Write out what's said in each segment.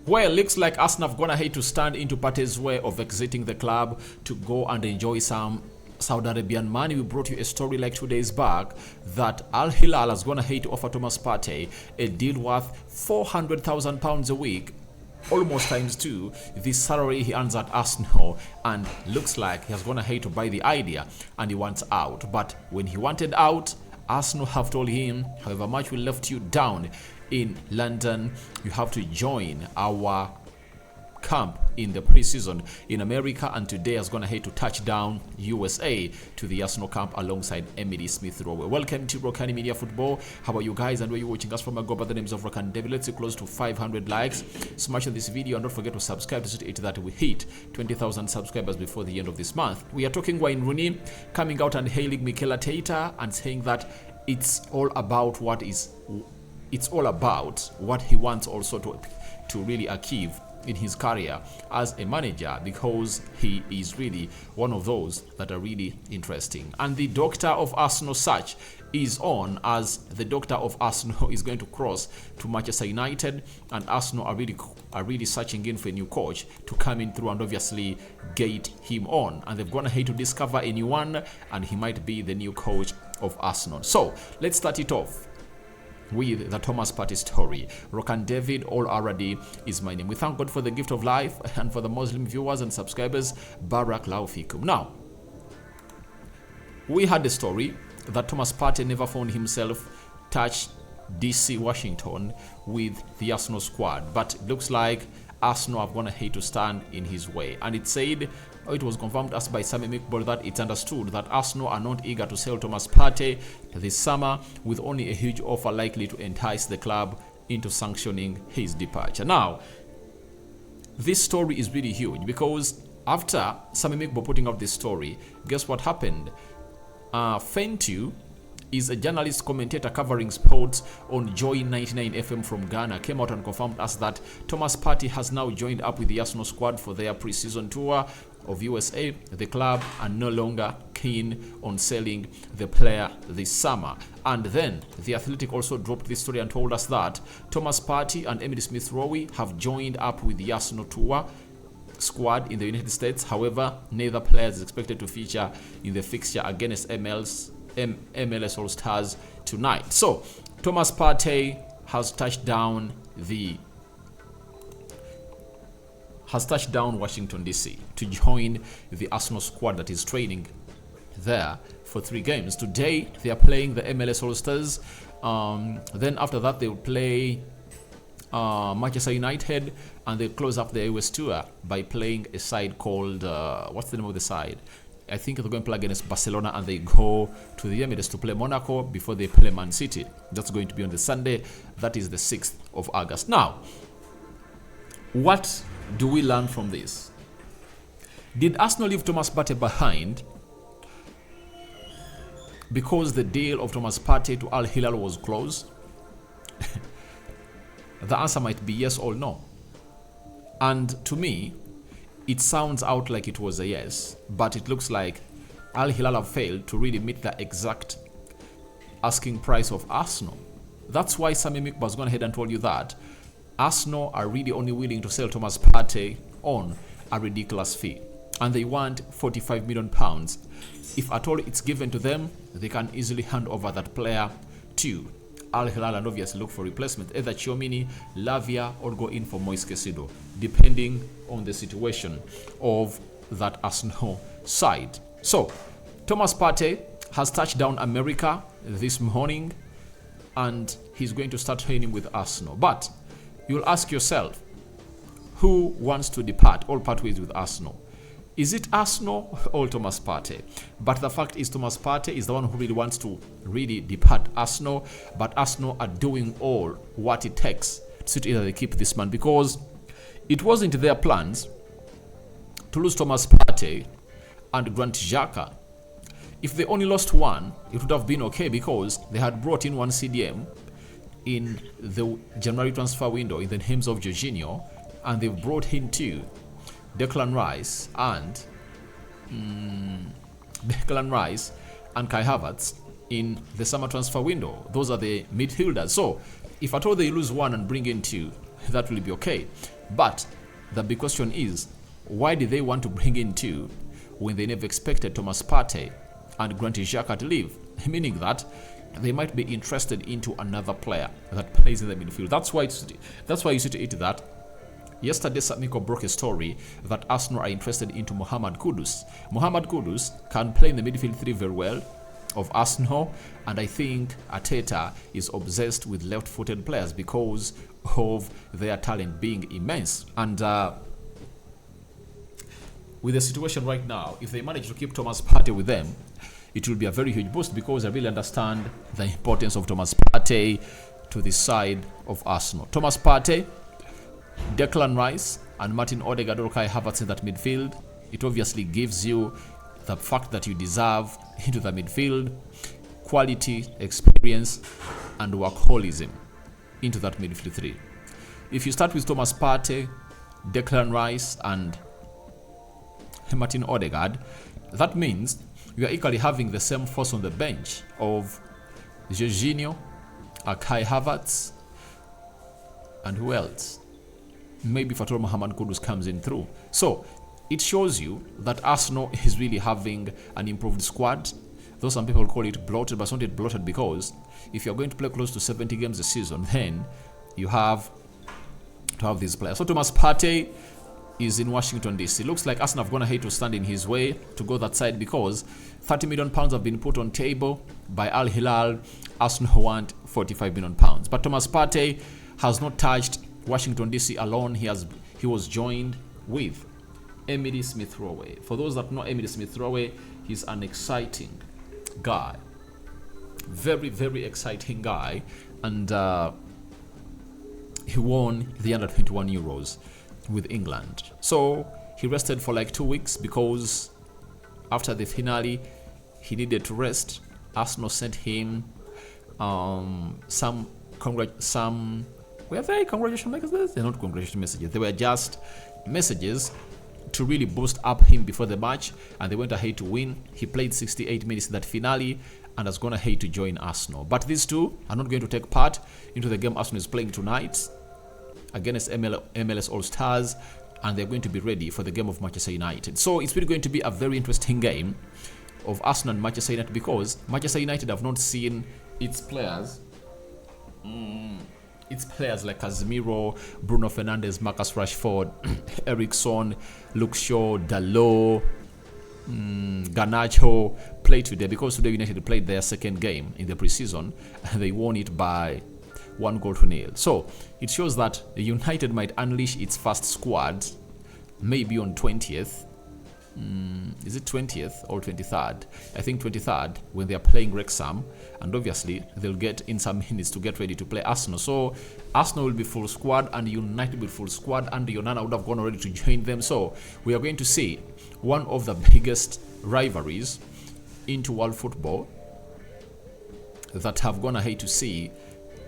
Well, looks like Arsenal have gone ahead to stand into Partey's way of exiting the club to go and enjoy some Saudi Arabian money. We brought you a story like 2 days back that Al Hilal has gone ahead to offer Thomas Partey a deal worth £400,000 a week, almost times two the salary he earns at Arsenal, and looks like he has gone ahead to buy the idea and he wants out. But when he wanted out, Arsenal have told him, however much we left you down in London, you have to join our camp in the preseason in America, and today has gone ahead to touch down USA to the Arsenal camp alongside Emily Smith Rowe. Welcome to Rokani Media Football. How are you guys, and where you watching us from? I go by the names of Rokani David. Let's get close to 500 likes. Smash on this video and don't forget to subscribe to see that we hit 20,000 subscribers before the end of this month. We are talking Wayne Rooney coming out and hailing Mikel Arteta and saying that it's all about what he wants also to really achieve in his career as a manager, because he is really one of those that are really interesting. And the doctor of Arsenal search is on, as the doctor of Arsenal is going to cross to Manchester United, and Arsenal are really searching in for a new coach to come in through and obviously get him on, and they've gone ahead to discover a new one, and he might be the new coach of Arsenal. So let's start it off with the Thomas Partey story. Rokan David All Aradi is my name. We thank God for the gift of life, and for the Muslim viewers and subscribers, Barak Laufikum. Now, we had the story that Thomas Partey never found himself touch DC Washington with the Arsenal squad, but it looks like Arsenal have gone ahead to stand in his way, and it was confirmed as by Sami Mikbol that it's understood that Arsenal are not eager to sell Thomas Partey this summer, with only a huge offer likely to entice the club into sanctioning his departure. Now, this story is really huge, because after Sami Mikbol putting out this story, guess what happened? Fentu is a journalist commentator covering sports on Joy 99 FM from Ghana, came out and confirmed us that Thomas Partey has now joined up with the Arsenal squad for their pre-season tour of USA. The club are no longer keen on selling the player this summer. And then The Athletic also dropped this story and told us that Thomas Partey and Emily Smith Rowe have joined up with the Arsenal tour squad in the United States. However, neither player is expected to feature in the fixture against MLS All Stars tonight. So Thomas Partey has touched down Washington DC to join the Arsenal squad that is training there for 3 games. Today they are playing the MLS All Stars. Then after that they will play Manchester United, and they close up the US tour by playing a side called what's the name of the side? I think they're going to play against Barcelona, and they go to the Emirates to play Monaco before they play Man City. That's going to be on the Sunday. That is the 6th of August. Now, what do we learn from this? Did Arsenal leave Thomas Partey behind because the deal of Thomas Partey to Al Hilal was closed? The answer might be yes or no. And to me, it sounds out like it was a yes, but it looks like Al Hilal have failed to really meet the exact asking price of Arsenal. That's why Sami Mikbol has gone ahead and told you that Arsenal are really only willing to sell Thomas Partey on a ridiculous fee, and they want £45 million. If at all it's given to them, they can easily hand over that player to Al Hilal and obviously look for replacement, either Chiomini, Lavia, or go in for Moise Caicedo, depending on the situation of that Arsenal side. So Thomas Partey has touched down America this morning, and he's going to start training with Arsenal. But you'll ask yourself, who wants to depart or part ways with Arsenal? Is it Arsenal or Thomas Partey? But the fact is, Thomas Partey is the one who really wants to really depart Arsenal, but Arsenal are doing all what it takes to either they keep this man, because it wasn't their plans to lose Thomas Partey and Grant Xhaka. If they only lost one, it would have been okay, because they had brought in one CDM in the January transfer window in the names of Jorginho, and they've brought in 2, Declan Rice and Kai Havertz in the summer transfer window. Those are the midfielders. So if at all they lose one and bring in 2, that will be okay. But the big question is, why did they want to bring in two when they never expected Thomas Partey and Granit Xhaka to leave? Meaning that they might be interested into another player that plays in the midfield. That's why you see to it that yesterday Samiko broke a story that Arsenal are interested into Mohamed Kudus. Mohamed Kudus can play in the midfield three very well of Arsenal, and I think Arteta is obsessed with left-footed players because of their talent being immense. And with the situation right now, if they manage to keep Thomas Partey with them, it will be a very huge boost because I really understand the importance of Thomas Partey to the side of Arsenal. Thomas Partey, Declan Rice, and Martin Odegaard or Kai Havertz in that midfield, it obviously gives you the fact that you deserve into the midfield, quality, experience, and workaholism into that midfield three. If you start with Thomas Partey, Declan Rice, and Martin Odegaard, that means you are equally having the same force on the bench of Jorginho, Kai Havertz, and who else? Maybe Fatou Mohamed Kudus comes in through. So it shows you that Arsenal is really having an improved squad. Though some people call it bloated, but it's not yet bloated because if you're going to play close to 70 games a season, then you have to have these players. So Thomas Partey is in Washington DC. Looks like Arsenal have gone ahead to stand in his way to go that side because 30 million pounds have been put on table by Al Hilal. Arsenal want 45 million pounds. But Thomas Partey has not touched Washington DC alone. He was joined with Emily Smith-Rowe. For those that know Emily Smith-Rowe, he's an exciting guy. Very, very exciting guy. And he won the Under-21 Euros with England. So he rested for like 2 weeks because after the finale, he needed to rest. Arsenal sent him some were they congratulation messages? They're not congratulation messages. They were just messages to really boost up him before the match, and they went ahead to win. He played 68 minutes in that finale and has gone ahead to join Arsenal. But these two are not going to take part into the game Arsenal is playing tonight against MLS All-Stars, and they're going to be ready for the game of Manchester United. So it's really going to be a very interesting game of Arsenal and Manchester United because Manchester United have not seen its players like Casemiro, Bruno Fernandes, Marcus Rashford, Eriksson, Luke Shaw, Dalot, Garnacho play today because today United played their second game in the preseason and they won it by 1-0. So it shows that United might unleash its first squad maybe on 20th. Is it 20th or 23rd? I think 23rd when they are playing Wrexham, and obviously they'll get in some minutes to get ready to play Arsenal. So Arsenal will be full squad and United will be full squad, and Onana would have gone already to join them. So we are going to see one of the biggest rivalries into world football that have gone ahead to see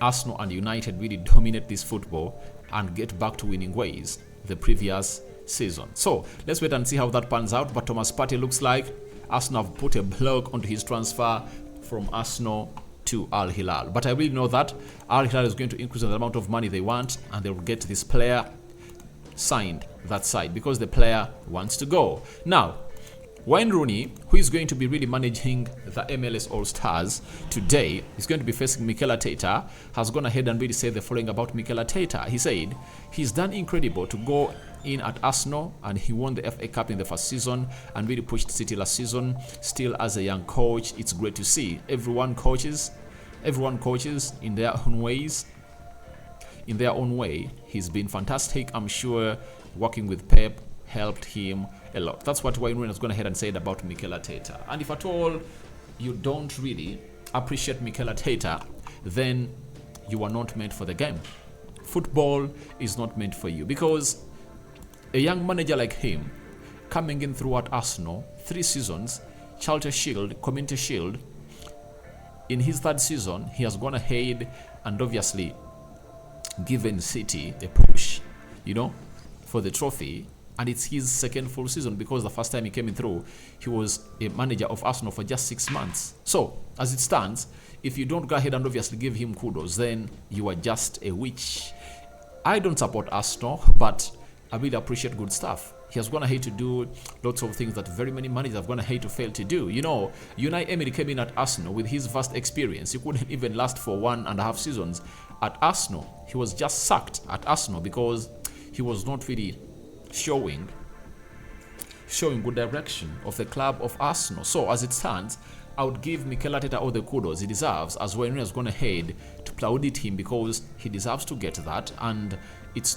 Arsenal and United really dominate this football and get back to winning ways the previous season. So let's wait and see how that pans out. But Thomas Partey looks like Arsenal have put a block onto his transfer from Arsenal to Al Hilal. But I really know that Al Hilal is going to increase the amount of money they want, and they will get this player signed that side because the player wants to go. Now, Wayne Rooney, who is going to be really managing the MLS All-Stars today, is going to be facing Mikel Arteta, has gone ahead and really said the following about Mikel Arteta. He said, he's done incredible to go in at Arsenal, and he won the FA Cup in the first season and really pushed City last season. Still, as a young coach, it's great to see. Everyone coaches in their own ways. In their own way, he's been fantastic. I'm sure working with Pep helped him a lot. That's what Wayne Rooney has gone ahead and said about Mikel Arteta. And if at all you don't really appreciate Mikel Arteta, then you are not meant for the game. Football is not meant for you because a young manager like him coming in throughout Arsenal, 3 seasons, Charter Shield, Community Shield, in his 3rd season, he has gone ahead and obviously given City a push, for the trophy. And it's his 2nd full season because the first time he came in through, he was a manager of Arsenal for just 6 months. So, as it stands, if you don't go ahead and obviously give him kudos, then you are just a witch I don't support Arsenal, but I really appreciate good stuff. He has gone ahead to do lots of things that very many managers have gone ahead to fail to do. You know, Unai Emery came in at Arsenal with his vast experience. He couldn't even last for 1.5 seasons at Arsenal. He was just sacked at Arsenal because he was not really showing good direction of the club of Arsenal. So as it stands, I would give Mikel Arteta all the kudos he deserves, as Wayne Rooney has gone ahead to plaudit him because he deserves to get that, and it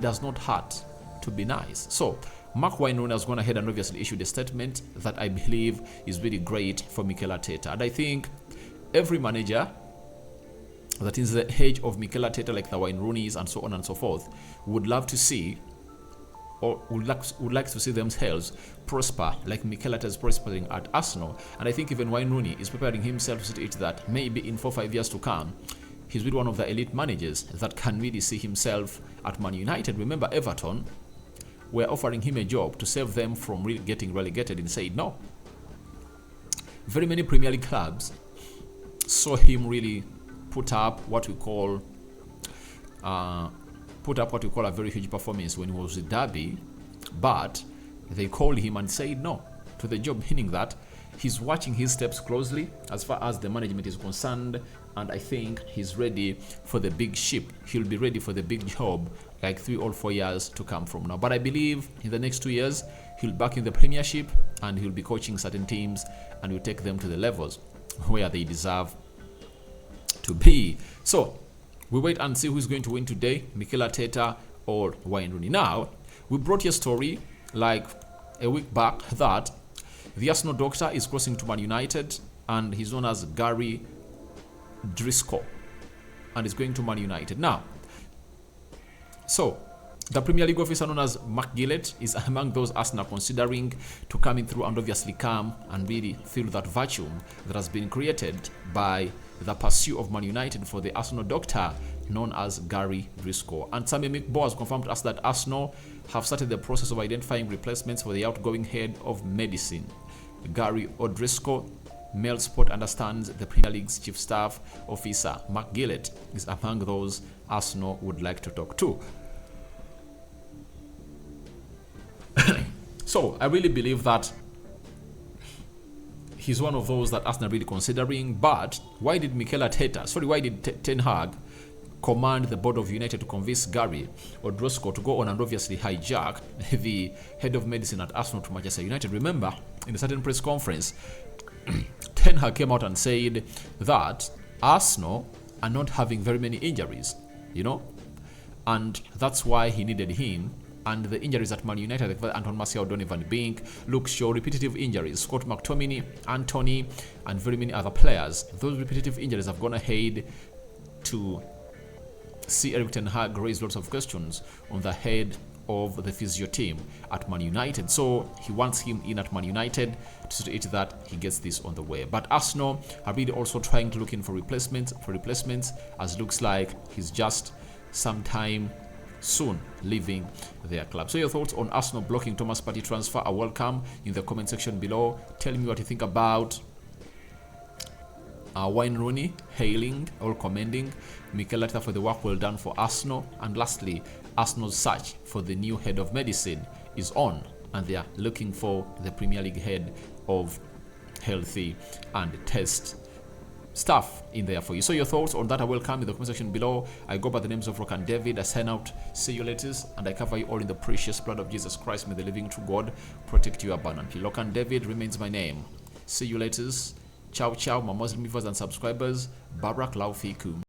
does not hurt to be nice. So Mark Wayne Rooney has gone ahead and obviously issued a statement that I believe is really great for Mikel Arteta, and I think every manager that is the age of Mikel Arteta, like the Wayne Rooneys and so on and so forth, would love to see, or would like to see themselves prosper like Mikel Arteta is prospering at Arsenal. And I think even Wayne Rooney is preparing himself to see it that maybe in 4 or 5 years to come, he's really one of the elite managers that can really see himself at Man United. Remember, Everton were offering him a job to save them from getting relegated, and said no. Very many Premier League clubs saw him really put up what we call a very huge performance when he was with Derby, but they called him and said no to the job, meaning that he's watching his steps closely as far as the management is concerned, and I think he's ready for the big ship. He'll be ready for the big job like 3 or 4 years to come from now. But I believe in the next 2 years, he'll be back in the Premiership and he'll be coaching certain teams and will take them to the levels where they deserve to be. So we wait and see who's going to win today, Mikel Arteta or Wayne Rooney. Now, we brought you a story like a week back that the Arsenal doctor is crossing to Man United, and he's known as Gary Driscoll, and is going to Man United. Now, so the Premier League officer known as Mark Gillett is among those Arsenal considering to come in through and obviously come and really fill that vacuum that has been created by the pursuit of Man United for the Arsenal doctor known as Gary Driscoll. And Sammy McBoy has confirmed to us that Arsenal have started the process of identifying replacements for the outgoing head of medicine. Gary O'Driscoll, Mail Sport understands the Premier League's chief staff officer, Mark Gillett, is among those Arsenal would like to talk to. So I really believe that he's one of those that Arsenal are really considering. But why did Ten Hag command the board of United to convince Gary O'Driscoll to go on and obviously hijack the head of medicine at Arsenal to Manchester United? Remember, in a certain press conference, Ten Hag came out and said that Arsenal are not having very many injuries, and that's why he needed him. And the injuries at Man United, like Anton Martial, Donny van de Beek, Luke Shaw, repetitive injuries, Scott McTominay, Anthony, and very many other players. Those repetitive injuries have gone ahead to see Erik Ten Hag raise lots of questions on the head of the physio team at Man United. So he wants him in at Man United to see to it that he gets this on the way. But Arsenal are really also trying to look in for replacements, as looks like he's just sometime soon leaving their club. So your thoughts on Arsenal blocking Thomas Partey transfer are welcome in the comment section below. Tell me what you think about Wayne Rooney hailing or commending Mikel Arteta for the work well done for Arsenal. And lastly, Arsenal's search for the new head of medicine is on, and they are looking for the Premier League head of healthy and test stuff in there for you. So your thoughts on that are welcome in the comment section below. I go by the names of Rokani David. I sign out. See you later, and I cover you all in the precious blood of Jesus Christ. May the living true God protect you abundantly. Rokani David remains my name. See you later. Ciao ciao, my Muslim viewers and subscribers. Barak Lau Fikum.